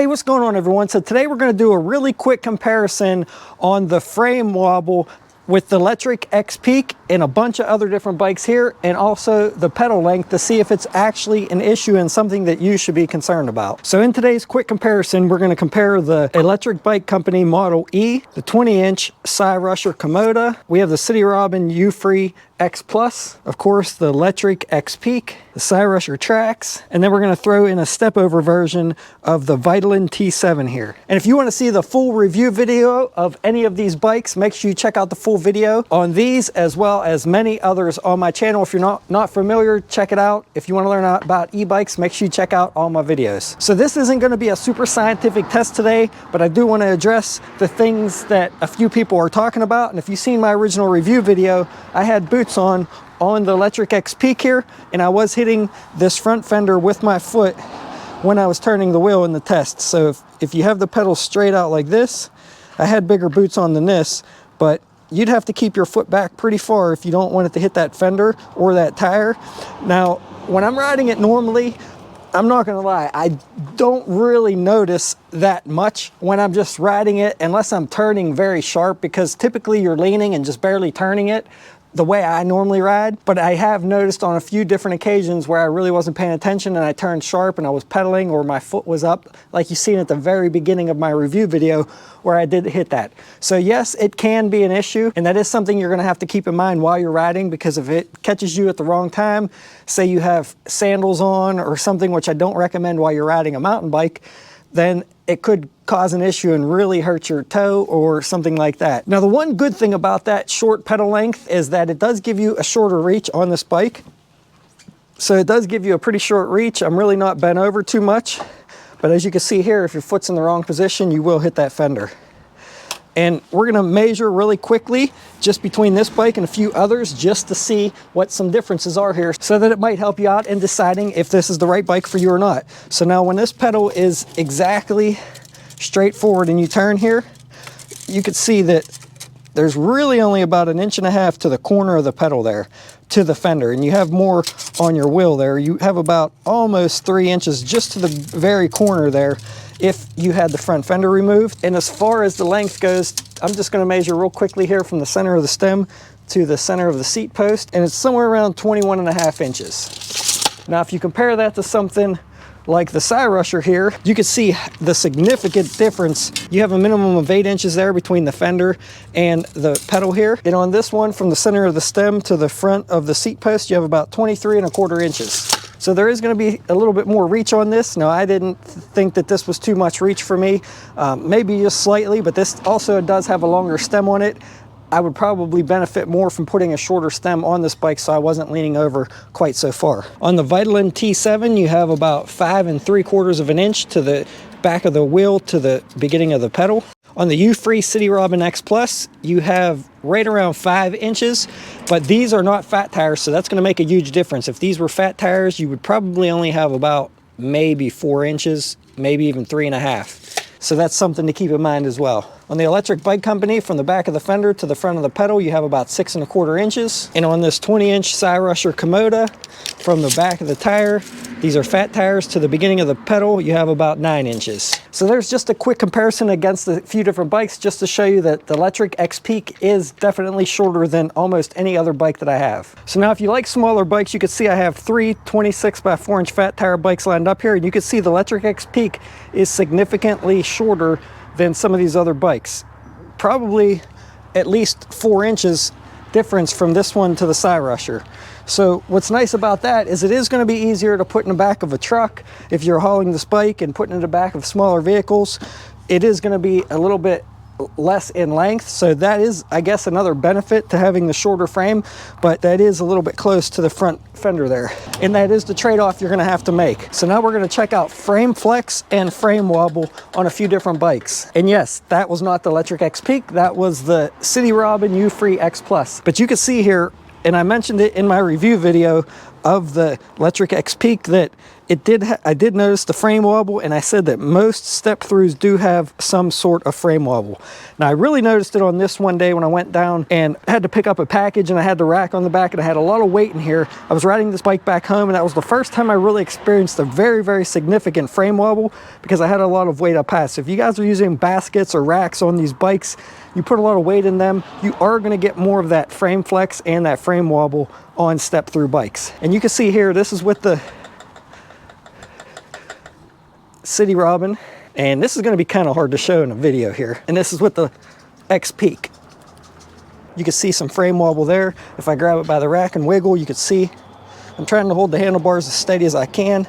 Hey, what's going on everyone? So today we're going to do a really quick comparison on the frame wobble with the Lectric Xpeak and a bunch of other different bikes here, and also the pedal length to see if it's actually an issue and something that you should be concerned about. So in today's quick comparison, we're going to compare the Electric Bike Company Model E, the 20-inch Cyrusher Komoda. We have the City Robin U-Free X Plus, of course, the Lectric Xpeak, the Cyrusher Trax, and then we're going to throw in a step over version of the Vitalin T7 here. And if you want to see the full review video of any of these bikes, make sure you check out the full video on these as well as many others on my channel. If you're not familiar, check it out. If you want to learn about e-bikes, make sure you check out all my videos. So this isn't going to be a super scientific test today, but I do want to address the things that a few people are talking about. And if you've seen my original review video, I had boots on the Lectric Xpeak here, and I was hitting this front fender with my foot when I was turning the wheel in the test. So if you have the pedals straight out like this, I had bigger boots on than this, but you'd have to keep your foot back pretty far if you don't want it to hit that fender or that tire. Now, when I'm riding it normally, I'm not gonna lie, I don't really notice that much when I'm just riding it unless I'm turning very sharp, because typically you're leaning and just barely turning it the way I normally ride. But I have noticed on a few different occasions where I really wasn't paying attention and I turned sharp and I was pedaling, or my foot was up, like you seen at the very beginning of my review video where I did hit that. So yes, it can be an issue, and that is something you're gonna have to keep in mind while you're riding, because if it catches you at the wrong time, say you have sandals on or something, which I don't recommend while you're riding a mountain bike, then it could cause an issue and really hurt your toe or something like that. Now, the one good thing about that short pedal length is that it does give you a shorter reach on this bike. So it does give you a pretty short reach. I'm really not bent over too much, but as you can see here, if your foot's in the wrong position, you will hit that fender. And we're gonna measure really quickly just between this bike and a few others, just to see what some differences are here, so that it might help you out in deciding if this is the right bike for you or not. So now when this pedal is exactly straight forward and you turn here, you can see that there's really only about 1.5 inches to the corner of the pedal there, to the fender, and you have more on your wheel there. You have about almost 3 inches just to the very corner there if you had the front fender removed. And as far as the length goes, I'm just going to measure real quickly here from the center of the stem to the center of the seat post, and it's somewhere around 21.5 inches. Now, if you compare that to something like the Cyrusher here, you can see the significant difference. You have a minimum of 8 inches there between the fender and the pedal here. And on this one, from the center of the stem to the front of the seat post, you have about 23.25 inches. So there is going to be a little bit more reach on this. Now, I didn't think that this was too much reach for me, maybe just slightly, but this also does have a longer stem on it. I would probably benefit more from putting a shorter stem on this bike, so I wasn't leaning over quite so far. On the Vitalin T7, you have about 5 3/4 inches to the back of the wheel to the beginning of the pedal. On the U-Free City Robin X Plus, you have right around 5 inches, but these are not fat tires, so that's gonna make a huge difference. If these were fat tires, you would probably only have about maybe 4 inches, maybe even 3.5. So that's something to keep in mind as well. On the Electric Bike Company, from the back of the fender to the front of the pedal, you have about 6 1/4 inches. And on this 20-inch Cyrusher Komoda, from the back of the tire, these are fat tires, to the beginning of the pedal, you have about 9 inches. So there's just a quick comparison against a few different bikes, just to show you that the Lectric Xpeak is definitely shorter than almost any other bike that I have. So now, if you like smaller bikes, you can see I have 3 26x4-inch fat tire bikes lined up here, and you can see the Lectric Xpeak is significantly shorter than some of these other bikes. Probably at least 4 inches difference from this one to the Cyrusher. So what's nice about that is it is going to be easier to put in the back of a truck if you're hauling this bike, and putting in the back of smaller vehicles. It is going to be a little bit less in length, so that is, I guess, another benefit to having the shorter frame, but that is a little bit close to the front fender there, and that is the trade-off you're going to have to make. So now we're going to check out frame flex and frame wobble on a few different bikes. And yes, that was not the Lectric Xpeak, that was the City Robin U-Free X Plus. But you can see here, and I mentioned it in my review video, of the Lectric Xpeak that I did notice the frame wobble, and I said that most step-throughs do have some sort of frame wobble. Now, I really noticed it on this one day when I went down and had to pick up a package, and I had the rack on the back, and I had a lot of weight in here. I was riding this bike back home, and that was the first time I really experienced a very, very significant frame wobble because I had a lot of weight up high. So if you guys are using baskets or racks on these bikes, you put a lot of weight in them, you are going to get more of that frame flex and that frame wobble on step-through bikes. And you can see here, this is with the City Robin, and this is going to be kind of hard to show in a video here, and this is with the Xpeak. You can see some frame wobble there. If I grab it by the rack and wiggle, you can see I'm trying to hold the handlebars as steady as I can,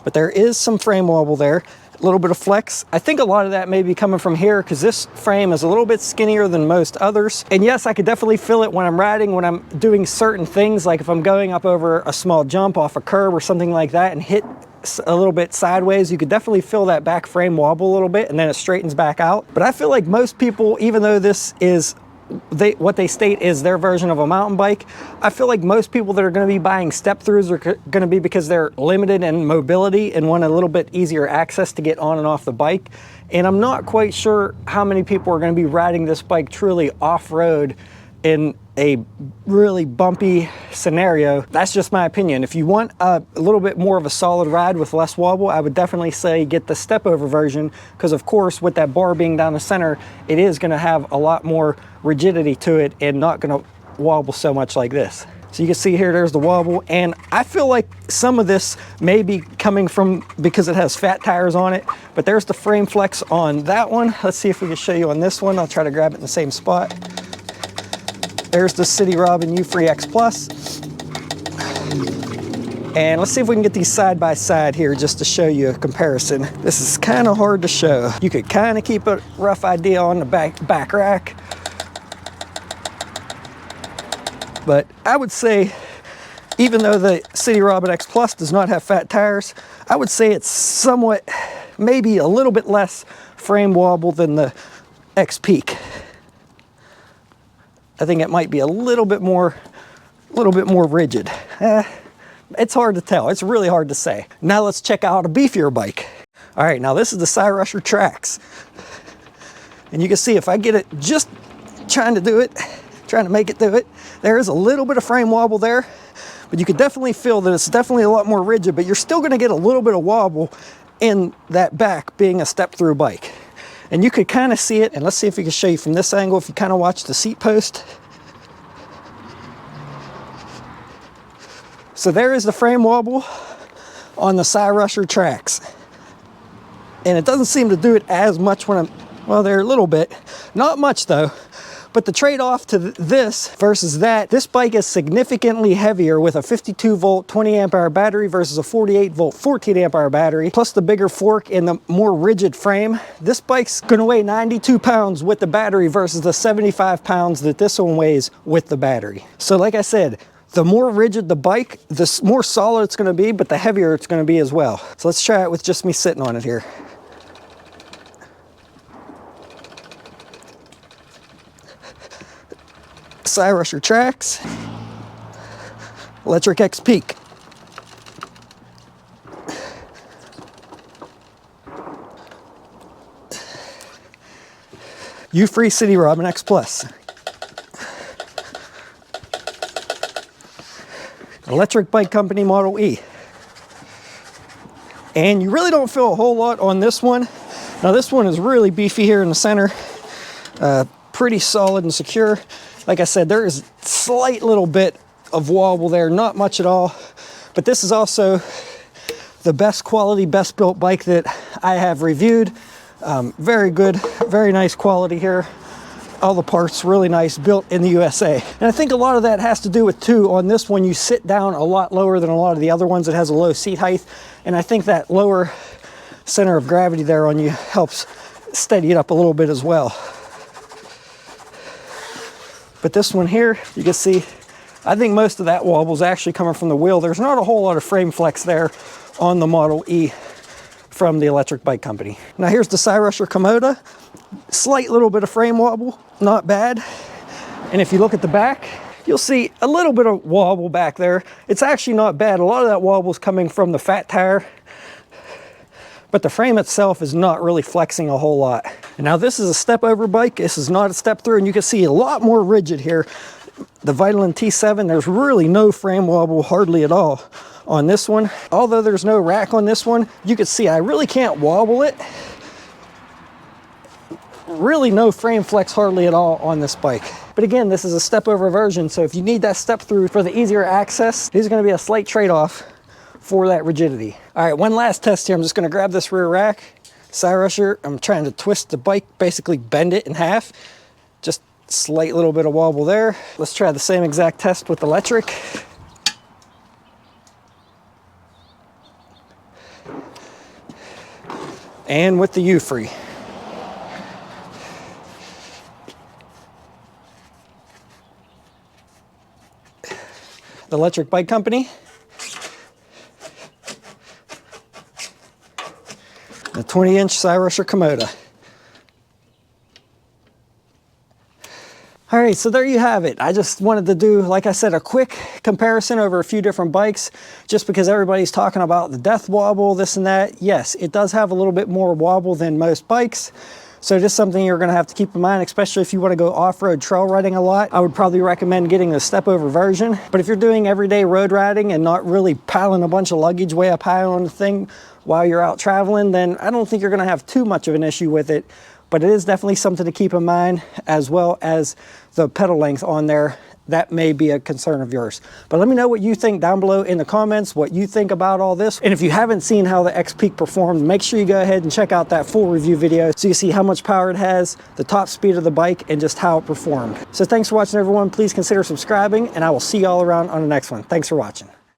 but there is some frame wobble there, a little bit of flex. I think a lot of that may be coming from here because this frame is a little bit skinnier than most others. And yes, I could definitely feel it when I'm riding, when I'm doing certain things, like if I'm going up over a small jump off a curb or something like that and hit a little bit sideways, you could definitely feel that back frame wobble a little bit, and then it straightens back out. But I feel like most people, even though this is what they state is their version of a mountain bike, I feel like most people that are going to be buying step-throughs are going to be because they're limited in mobility and want a little bit easier access to get on and off the bike. And I'm not quite sure how many people are going to be riding this bike truly off-road in a really bumpy scenario. That's just my opinion. If you want a little bit more of a solid ride with less wobble, I would definitely say get the step over version, because of course with that bar being down the center, it is going to have a lot more rigidity to it and not going to wobble so much like this. So you can see here, there's the wobble, and I feel like some of this may be coming from because it has fat tires on it, but there's the frame flex on that one. Let's see if we can show you on this one. I'll try to grab it in the same spot. There's the City Robin U-Free X Plus. And let's see if we can get these side by side here just to show you a comparison. This is kind of hard to show. You could kind of keep a rough idea on the back rack. But I would say, even though the City Robin X Plus does not have fat tires, I would say it's somewhat, maybe a little bit less frame wobble than the Xpeak. I think it might be a little bit more rigid. It's hard to tell. It's really hard to say. Now let's check out a beefier bike. All right, now this is the Cyrusher Trax. And you can see if I get it just trying to make it do it, there is a little bit of frame wobble there, but you can definitely feel that it's definitely a lot more rigid, but you're still gonna get a little bit of wobble in that back being a step-through bike. And you could kind of see it, and let's see if we can show you from this angle, if you kind of watch the seat post. So there is the frame wobble on the Cyrusher Trax. And it doesn't seem to do it as much when well, there a little bit. Not much though. But the trade-off to this versus that, this bike is significantly heavier with a 52 volt 20 amp hour battery versus a 48 volt 14 amp hour battery, plus the bigger fork and the more rigid frame. This bike's gonna weigh 92 pounds with the battery versus the 75 pounds that this one weighs with the battery. So like I said, the more rigid the bike, the more solid it's gonna be, but the heavier it's gonna be as well. So let's try it with just me sitting on it here. Cyrusher Trax, Lectric Xpeak. U-Free City Robin X Plus. Electric Bike Company Model E. And you really don't feel a whole lot on this one. Now this one is really beefy here in the center. Pretty solid and secure. Like I said, there is a slight little bit of wobble there, not much at all. But this is also the best quality, best built bike that I have reviewed. Very good, very nice quality here. All the parts really nice, built in the USA. And I think a lot of that has to do with too, on this one you sit down a lot lower than a lot of the other ones. It has a low seat height. And I think that lower center of gravity there on you helps steady it up a little bit as well. But this one here, you can see, I think most of that wobble is actually coming from the wheel. There's not a whole lot of frame flex there on the Model E from the Electric Bike Company. Now here's the Cyrusher Komoda. Slight little bit of frame wobble, not bad. And if you look at the back, you'll see a little bit of wobble back there. It's actually not bad. A lot of that wobble is coming from the fat tire, but the frame itself is not really flexing a whole lot. And now this is a step over bike. This is not a step through, and you can see a lot more rigid here. The Vitalin T7, there's really no frame wobble, hardly at all on this one. Although there's no rack on this one, you can see I really can't wobble it. Really no frame flex hardly at all on this bike. But again, this is a step over version, so if you need that step through for the easier access, there's going to be a slight trade-off for that rigidity. All right, one last test here. I'm just going to grab this rear rack, side rusher. I'm trying to twist the bike, basically bend it in half. Just slight little bit of wobble there. Let's try the same exact test with the Lectric. And with the U-Free. The Lectric Bike Company. The 20-inch side rusher Komoda. All right, so there you have it. I just wanted to do, like I said, a quick comparison over a few different bikes, just because everybody's talking about the death wobble, this and that. Yes, it does have a little bit more wobble than most bikes. So just something you're gonna have to keep in mind, especially if you wanna go off-road trail riding a lot. I would probably recommend getting the step over version. But if you're doing everyday road riding and not really piling a bunch of luggage way up high on the thing while you're out traveling, then I don't think you're gonna have too much of an issue with it. But it is definitely something to keep in mind, as well as the pedal length on there. That may be a concern of yours. But let me know what you think down below in the comments, what you think about all this. And if you haven't seen how the Xpeak performed, make sure you go ahead and check out that full review video so you see how much power it has, the top speed of the bike, and just how it performed. So thanks for watching, everyone. Please consider subscribing, and I will see you all around on the next one. Thanks for watching.